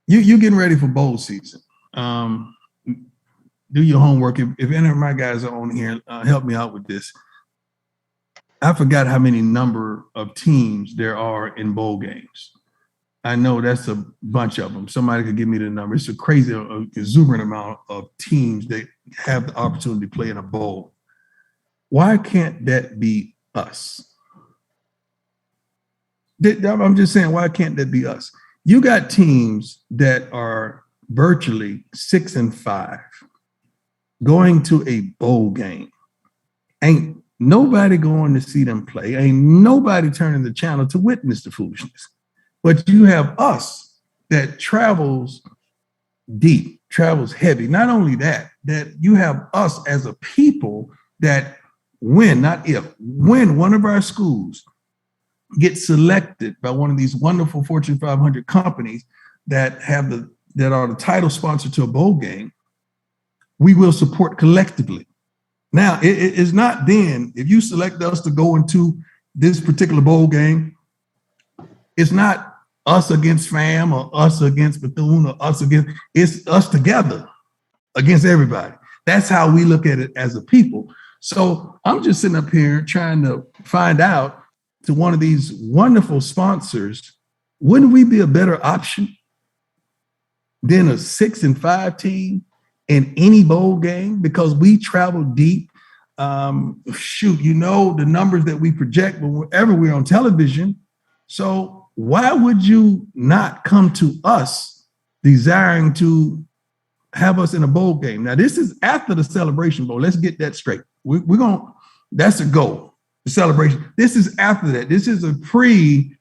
you getting ready for bowl season. Um, do your homework. If any of my guys are on here, help me out with this. I forgot how many number of teams there are in bowl games. I know that's a bunch of them. Somebody could give me the number. It's a crazy, exuberant amount of teams that have the opportunity to play in a bowl. Why can't that be us? I'm just saying, why can't that be us? You got teams that are virtually 6-5 going to a bowl game. Ain't nobody going to see them play. Ain't nobody turning the channel to witness the foolishness. But you have us that travels deep, travels heavy. Not only that you have us as a people that when one of our schools gets selected by one of these wonderful Fortune 500 companies that are the title sponsor to a bowl game, we will support collectively. Now, it is not then, if you select us to go into this particular bowl game, it's not us against FAM or us against Bethune or it's us together against everybody. That's how we look at it as a people. So I'm just sitting up here trying to find out to one of these wonderful sponsors, wouldn't we be a better option than a 6-5 team in any bowl game? Because we travel deep. The numbers that we project whenever we're on television. So why would you not come to us desiring to have us in a bowl game? Now, this is after the Celebration Bowl. Let's get that straight. That's a goal, the celebration. This is after that. This is a pre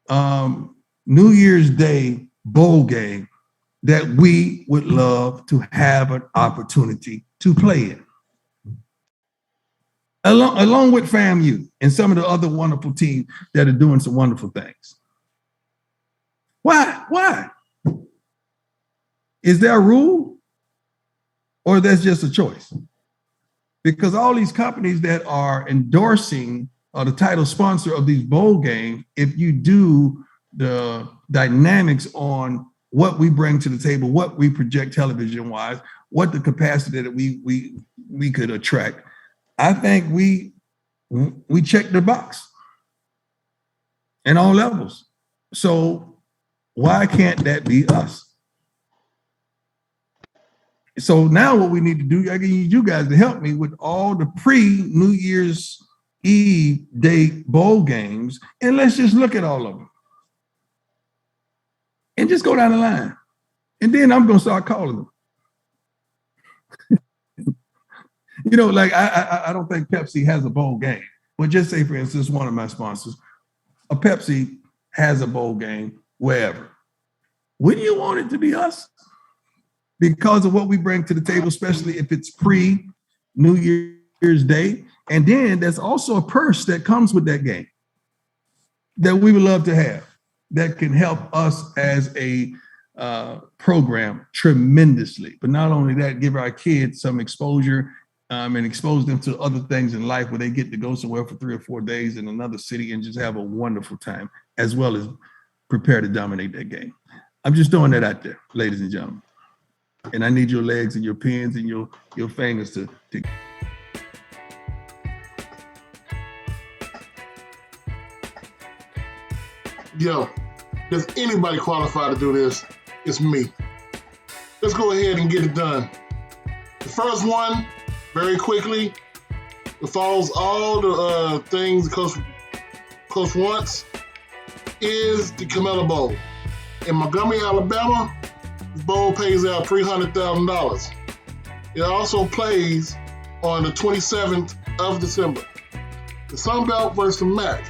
New Year's Day bowl game that we would love to have an opportunity to play in. Along with FAMU and some of the other wonderful teams that are doing some wonderful things. Why? Is there a rule or that's just a choice? Because all these companies that are endorsing or the title sponsor of these bowl games, if you do the dynamics on what we bring to the table, what we project television-wise, what the capacity that we could attract, I think we check the box in all levels. So why can't that be us? So now what we need to do, I need you guys to help me with all the pre-New Year's Eve day bowl games, and let's just look at all of them. And just go down the line. And then I'm going to start calling them. I don't think Pepsi has a bowl game. But just say, for instance, one of my sponsors, a Pepsi has a bowl game wherever. Wouldn't you want it to be us? Because of what we bring to the table, especially if it's pre-New Year's Day. And then there's also a purse that comes with that game that we would love to have that can help us as a program tremendously. But not only that, give our kids some exposure and expose them to other things in life where they get to go somewhere for 3 or 4 days in another city and just have a wonderful time, as well as prepare to dominate that game. I'm just throwing that out there, ladies and gentlemen. And I need your legs and your pins and your fingers to Yo, does anybody qualify to do this? It's me. Let's go ahead and get it done. The first one, very quickly, it follows all the things Coach wants, is the Camilla Bowl. In Montgomery, Alabama, the bowl pays out $300,000. It also plays on the 27th of December. The Sun Belt versus the MAC.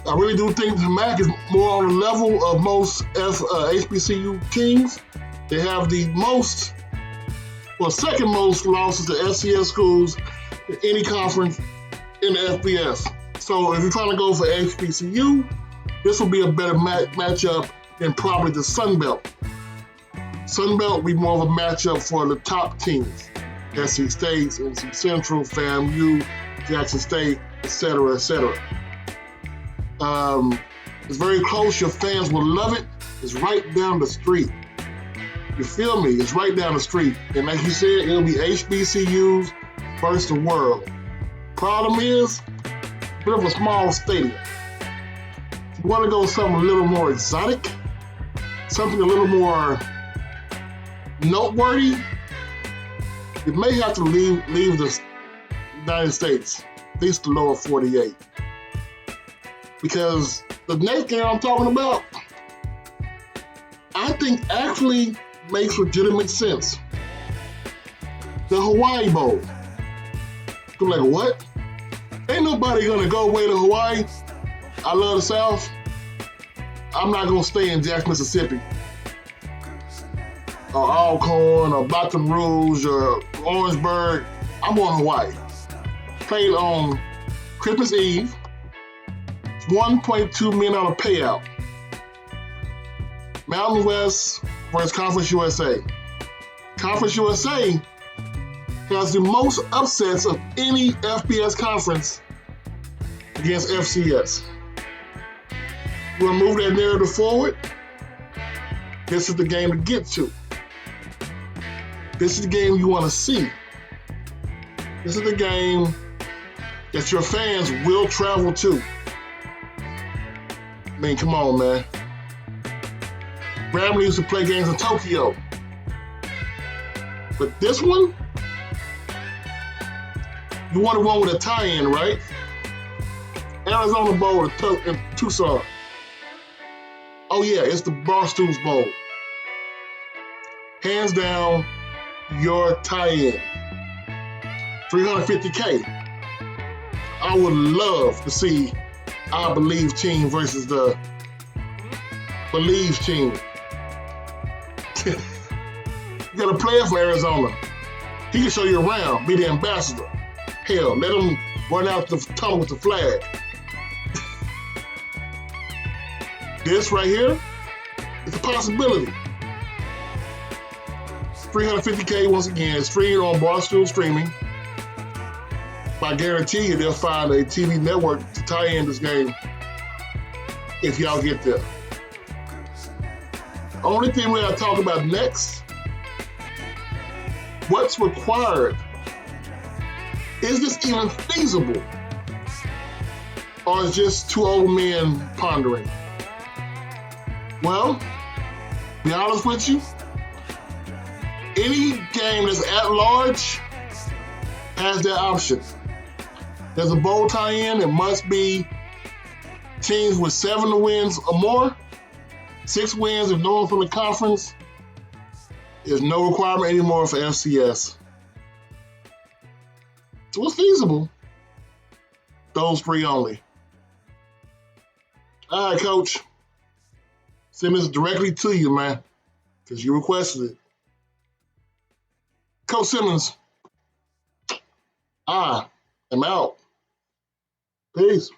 I really do think the MAC is more on the level of most HBCU teams. They have the second most losses to FCS schools in any conference in the FBS. So if you're trying to go for HBCU, this will be a better matchup than probably the Sun Belt. Sun Belt will be more of a matchup for the top teams. SC State, NC Central, FAMU, Jackson State, etc., etc. It's very close. Your fans will love it. is right down the street. You feel me? It's right down the street. And like you said, it'll be HBCUs versus the world. Problem is, a bit of a small stadium. If you want to go something a little more exotic, something a little more noteworthy, you may have to leave the United States, at least the lower 48. Because the next game I'm talking about, I think actually makes legitimate sense. The Hawaii Bowl. I'm like, what? Ain't nobody gonna go away to Hawaii. I love the South. I'm not gonna stay in Jackson, Mississippi, or Alcorn, or Baton Rouge, or Orangeburg. I'm on Hawaii. Played on Christmas Eve. It's $1.2 million payout. Mountain West versus Conference USA. Conference USA has the most upsets of any FBS conference against FCS. You want to move that narrative forward? This is the game to get to. This is the game you want to see. This is the game that your fans will travel to. I mean, come on, man. Grambling used to play games in Tokyo. But this one, you wanted one with a tie-in, right? Arizona Bowl in Tucson. Oh yeah, it's the Barstools Bowl. Hands down, your tie-in. $350K. I would love to see our Believe team versus the Believe team. You got a player from Arizona. He can show you around, be the ambassador. Hell, let him run out the tunnel with the flag. This right here is a possibility. $350K once again, streamed on Barstool Streaming. I guarantee you they'll find a TV network to tie in this game if y'all get there. Only thing we're going to talk about next, what's required? Is this even feasible? Or is just two old men pondering? Well, be honest with you, any game that's at large has that option. There's a bowl tie-in. It must be teams with 7 wins or more. 6 wins if no one from the conference. There's no requirement anymore for FCS. So it's feasible. Those 3 only. All right, Coach. Send this directly to you, man, because you requested it. Coach Simmons, I am out. Peace.